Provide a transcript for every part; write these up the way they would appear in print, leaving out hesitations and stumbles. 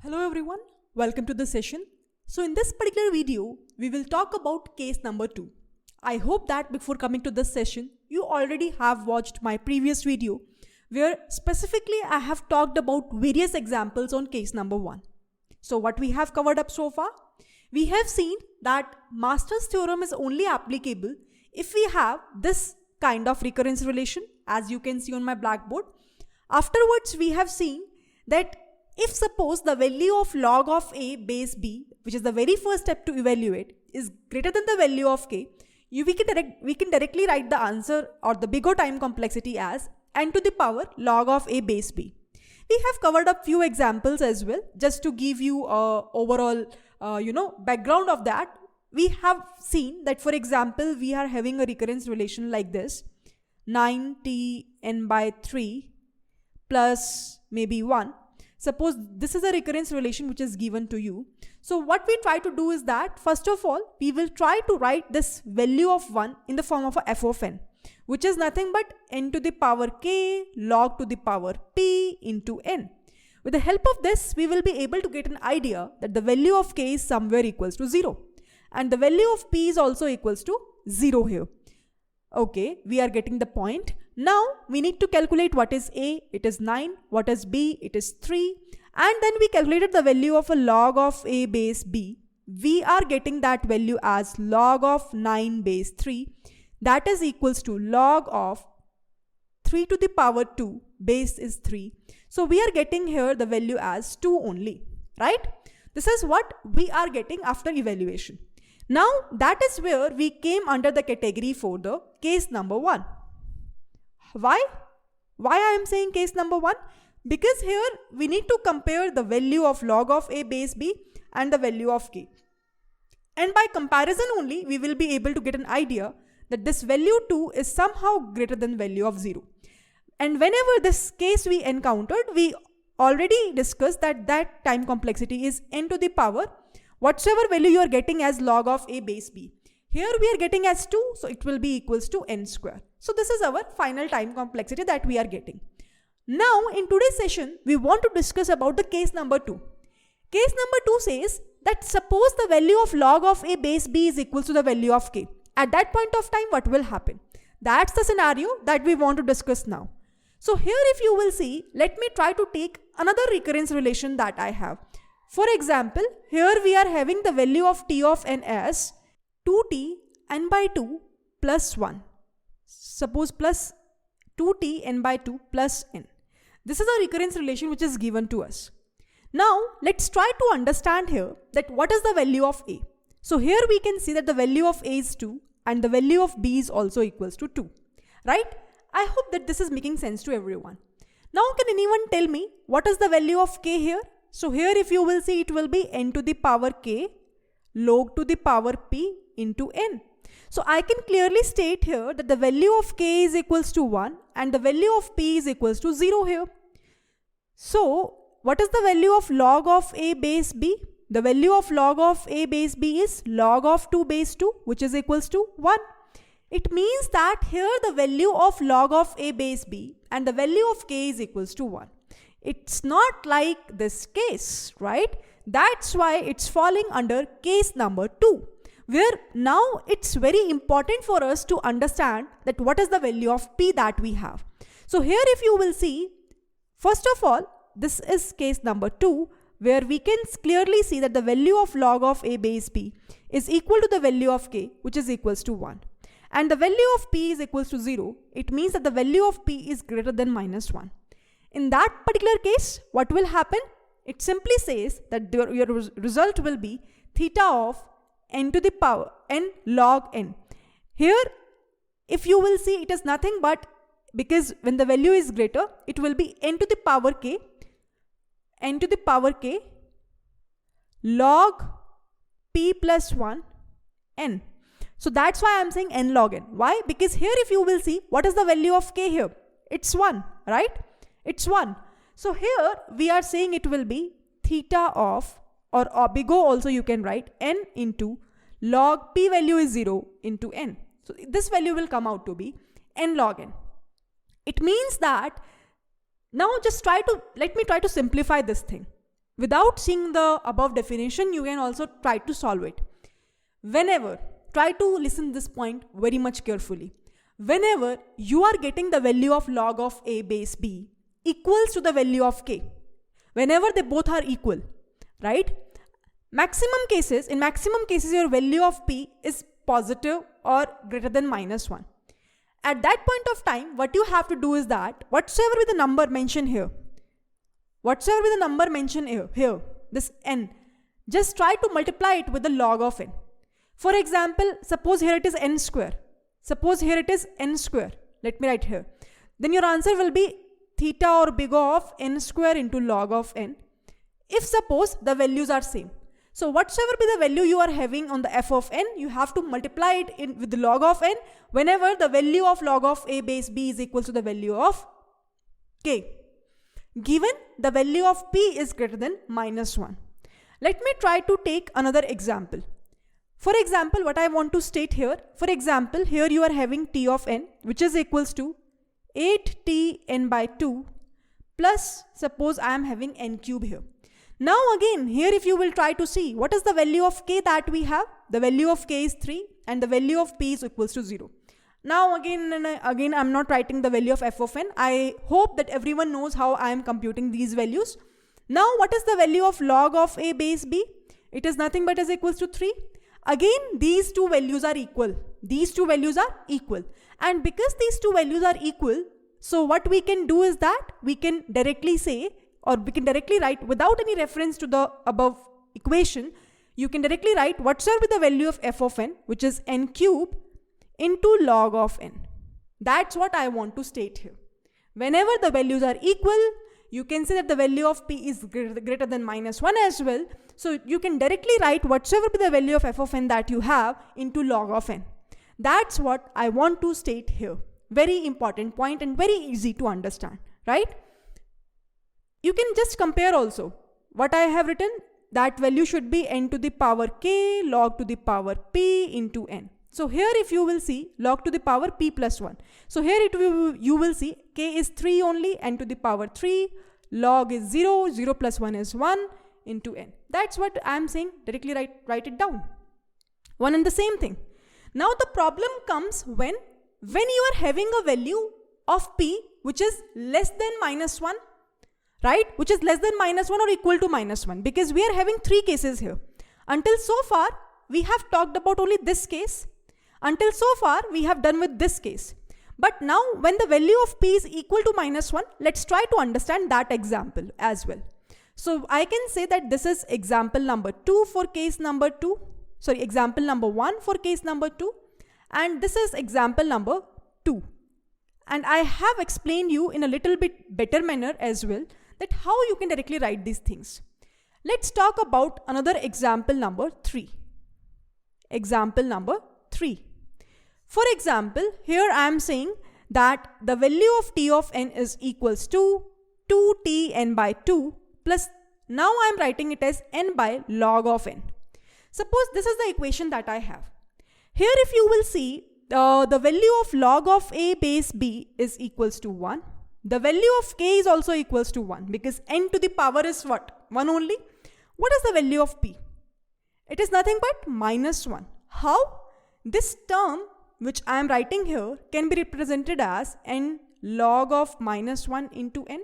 Hello everyone, welcome to the session. So in this particular video, we will talk about case number 2. I hope that before coming to this session, you already have watched my previous video where specifically I have talked about various examples on case number 1. So what we have covered up so far? We have seen that Masters theorem is only applicable if we have this kind of recurrence relation, as you can see on my blackboard. Afterwards, we have seen that if suppose the value of log of a base b, which is the very first step to evaluate, is greater than the value of k, we can directly write the answer or the bigger time complexity as n to the power log of a base b. We have covered up few examples as well, just to give you a overall background of that. We have seen that, for example, we are having a recurrence relation like this: 9t(n by 3) plus maybe 1. Suppose this is a recurrence relation which is given to you. So what we try to do is that, first of all, we will try to write this value of 1 in the form of a f of n, which is nothing but n to the power k log to the power p into n. With the help of this, we will be able to get an idea that the value of k is somewhere equals to 0. And the value of p is also equals to 0 here. Okay, we are getting the point. Now we need to calculate what is a, it is 9, what is b, it is 3, and then we calculated the value of a log of a base b. We are getting that value as log of 9 base 3, that is equals to log of 3 to the power 2, base is 3. So we are getting here the value as 2 only, right? This is what we are getting after evaluation. Now that is where we came under the category for the case number 1. Why I am saying case number 1? Because here we need to compare the value of log of a base b and the value of k. And by comparison only, we will be able to get an idea that this value 2 is somehow greater than value of 0. And whenever this case we encountered, we already discussed that time complexity is n to the power whatsoever value you are getting as log of a base b. Here we are getting as 2, so it will be equals to n square. So this is our final time complexity that we are getting. Now in today's session, we want to discuss about the case number 2. Case number 2 says that suppose the value of log of a base b is equal to the value of k. At that point of time, what will happen? That's the scenario that we want to discuss now. So here, if you will see, let me try to take another recurrence relation that I have. For example, here we are having the value of t of n as 2t n by 2 plus 1. Suppose plus 2t n by 2 plus n. This is a recurrence relation which is given to us. Now let's try to understand here that what is the value of a. So here we can see that the value of a is 2 and the value of b is also equals to 2. Right? I hope that this is making sense to everyone. Now can anyone tell me what is the value of k here? So here if you will see, it will be n to the power k log to the power p into n. So I can clearly state here that the value of k is equals to 1 and the value of p is equals to 0 here. So what is the value of log of a base b? The value of log of a base b is log of 2 base 2, which is equals to 1. It means that here the value of log of a base b and the value of k is equals to 1. It's not like this case, right? That's why it's falling under case number 2. Where now it's very important for us to understand that what is the value of p that we have. So here if you will see, first of all, this is case number 2, where we can clearly see that the value of log of a base b is equal to the value of k, which is equals to 1. And the value of p is equals to 0. It means that the value of p is greater than minus 1. In that particular case, what will happen? It simply says that your result will be theta of n to the power n log n. Here, if you will see, it is nothing but, because when the value is greater, it will be n to the power k log p plus 1 n. So that's why I am saying n log n. Why? Because here if you will see, what is the value of k here? It's 1, right? It's 1. So here we are saying it will be theta of, or big O also you can write, n into log p value is 0 into n. So this value will come out to be n log n. It means that, now just let me try to simplify this thing. without seeing the above definition, you can also try to solve it. Whenever, try to listen this point very much carefully. Whenever you are getting the value of log of a base b equals to the value of k, whenever they both are equal, right? In maximum cases, your value of p is positive or greater than -1. At that point of time, what you have to do is that whatsoever be the number mentioned here, this n, just try to multiply it with the log of n. For example, suppose here it is n square. Let me write here. Then your answer will be theta or big O of n square into log of n, if suppose the values are same. So whatsoever be the value you are having on the f of n, you have to multiply it with the log of n whenever the value of log of a base b is equal to the value of k, given the value of p is greater than -1. Let me try to take another example. For example, what I want to state here, for example, here you are having t of n, which is equals to 8t n by 2 plus, suppose I am having n cube here. Now again, here if you will try to see what is the value of k that we have, the value of k is 3 and the value of p is equals to 0. Now again I'm not writing the value of f of n. I hope that everyone knows how I am computing these values. Now what is the value of log of a base b? It is nothing but is equals to 3. Again, these two values are equal. And because these two values are equal, so what we can do is that we can directly say, or we can directly write without any reference to the above equation, you can directly write whatsoever be the value of f of n, which is n cube, into log of n. That's what I want to state here. Whenever the values are equal, you can say that the value of p is greater than -1 as well. So you can directly write whatsoever be the value of f of n that you have into log of n. That's what I want to state here. Very important point and very easy to understand, right? You can just compare also. What I have written, that value should be n to the power k log to the power p into n. So here if you will see log to the power p plus 1. So here you will see k is 3 only, n to the power 3, log is 0, 0 plus 1 is 1 into n. That's what I am saying, directly write it down. One and the same thing. Now the problem comes when you are having a value of p which is less than -1, right? Which is less than -1 or equal to -1, because we are having three cases here. Until so far, we have talked about only this case. Until so far, we have done with this case. But now when the value of p is equal to -1, let's try to understand that example as well. So I can say that this is example number 2 for case number 2. Sorry, example number 1 for case number 2. And this is example number 2. And I have explained you in a little bit better manner as well that how you can directly write these things. Let's talk about another example number 3. Example number 3. For example, here I am saying that the value of t of n is equals to 2t n by 2 plus, now I am writing it as n by log of n. Suppose this is the equation that I have. Here if you will see, the value of log of a base b is equals to 1. The value of k is also equals to 1 because n to the power is what? 1 only. What is the value of p? It is nothing but -1. How? This term which I am writing here can be represented as n log of -1 into n.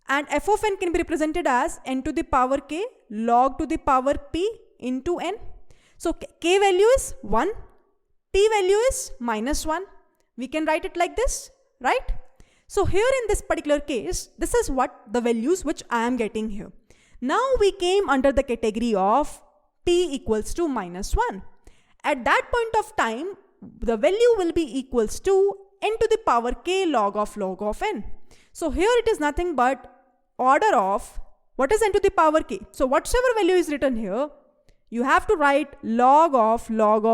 And f of n can be represented as n to the power k log to the power p into n. So k value is 1, p value is -1. We can write it like this, right? So here in this particular case, this is what the values which I am getting here. Now we came under the category of p equals to -1. At that point of time, the value will be equals to n to the power k log of n. So here it is nothing but order of, what is n to the power k? So whatsoever value is written here, you have to write log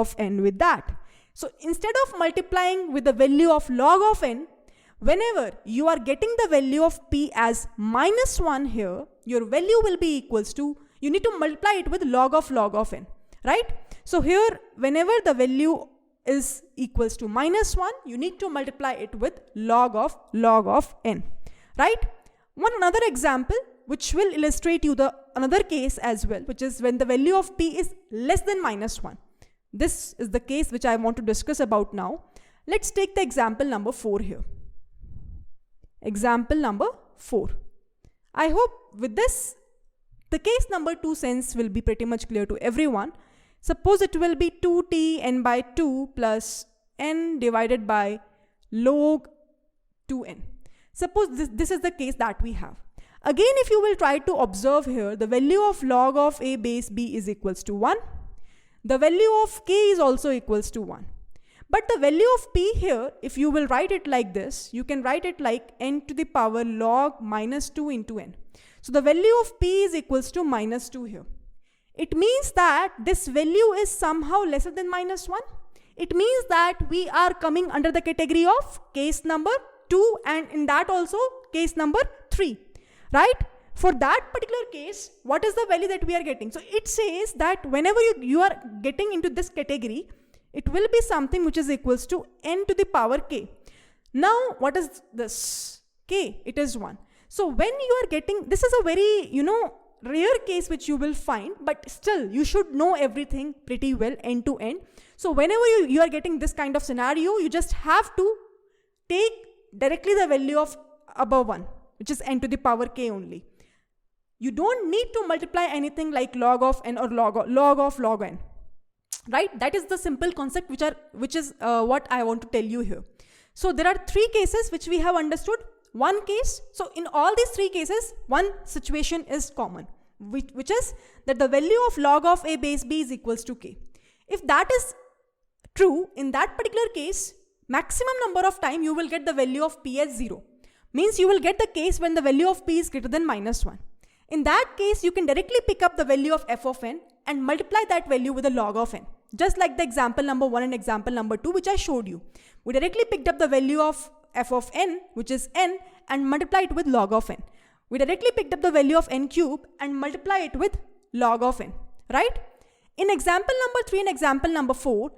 of n with that. So instead of multiplying with the value of log of n, whenever you are getting the value of p as -1 here, your value will be equals to, you need to multiply it with log of n, right? So here, whenever the value is equals to -1, you need to multiply it with log of n, right? One another example, which will illustrate you the another case as well, which is when the value of p is less than -1. This is the case which I want to discuss about now. Let's take the example number 4 here. Example number 4. I hope with this, the case number 2 sense will be pretty much clear to everyone. Suppose it will be 2t n by 2 plus n divided by log 2n. Suppose this is the case that we have. Again, if you will try to observe here, the value of log of a base b is equals to 1. The value of k is also equals to 1. But the value of p here, if you will write it like this, you can write it like n to the power log minus 2 into n. So the value of p is equals to -2 here. It means that this value is somehow lesser than -1. It means that we are coming under the category of case number 2, and in that also case number 3, right? For that particular case, what is the value that we are getting? So it says that whenever you are getting into this category, it will be something which is equals to n to the power k. Now, what is this? K, it is 1. So when you are getting, this is a very, rare case which you will find, but still you should know everything pretty well end to end. So whenever you are getting this kind of scenario, you just have to take directly the value of above 1, which is n to the power k only. You don't need to multiply anything like log of n or log of log n, right? That is the simple concept which is what I want to tell you here. So there are 3 cases which we have understood. One case, so in all these 3 cases, one situation is common, which is that the value of log of a base b is equals to k. If that is true, in that particular case, maximum number of time you will get the value of p as 0. Means you will get the case when the value of p is greater than -1. In that case, you can directly pick up the value of f of n and multiply that value with the log of n. Just like the example number 1 and example number 2, which I showed you. We directly picked up the value of f of n, which is n, and multiply it with log of n. We directly picked up the value of n cube and multiply it with log of n, right? In example number 3 and example number 4,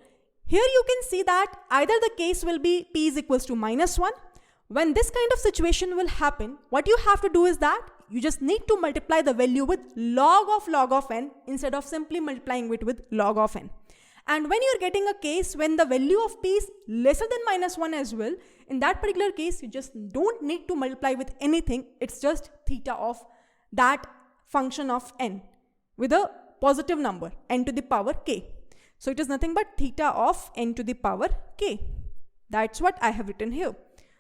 here you can see that either the case will be p is equals to -1. When this kind of situation will happen, what you have to do is that you just need to multiply the value with log of n instead of simply multiplying it with log of n. And when you're getting a case when the value of p is lesser than -1 as well, in that particular case, you just don't need to multiply with anything. It's just theta of that function of n with a positive number, n to the power k. So it is nothing but theta of n to the power k. That's what I have written here.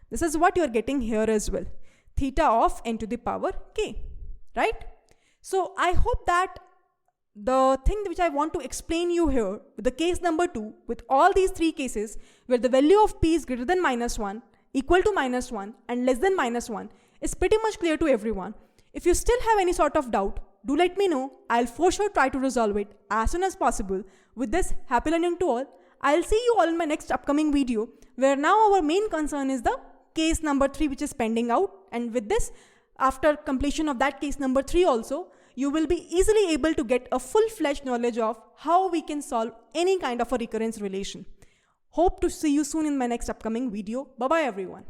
This is what you're getting here as well. Theta of n to the power k, right? So I hope that the thing which I want to explain you here with the case number 2, with all these 3 cases where the value of p is greater than -1, equal to -1 and less than -1 is pretty much clear to everyone. If you still have any sort of doubt, do let me know. I'll for sure try to resolve it as soon as possible. With this, happy learning to all. I'll see you all in my next upcoming video, where now our main concern is the case number 3 which is pending out. And with this, after completion of that case number 3 also, you will be easily able to get a full-fledged knowledge of how we can solve any kind of a recurrence relation. Hope to see you soon in my next upcoming video. Bye-bye everyone.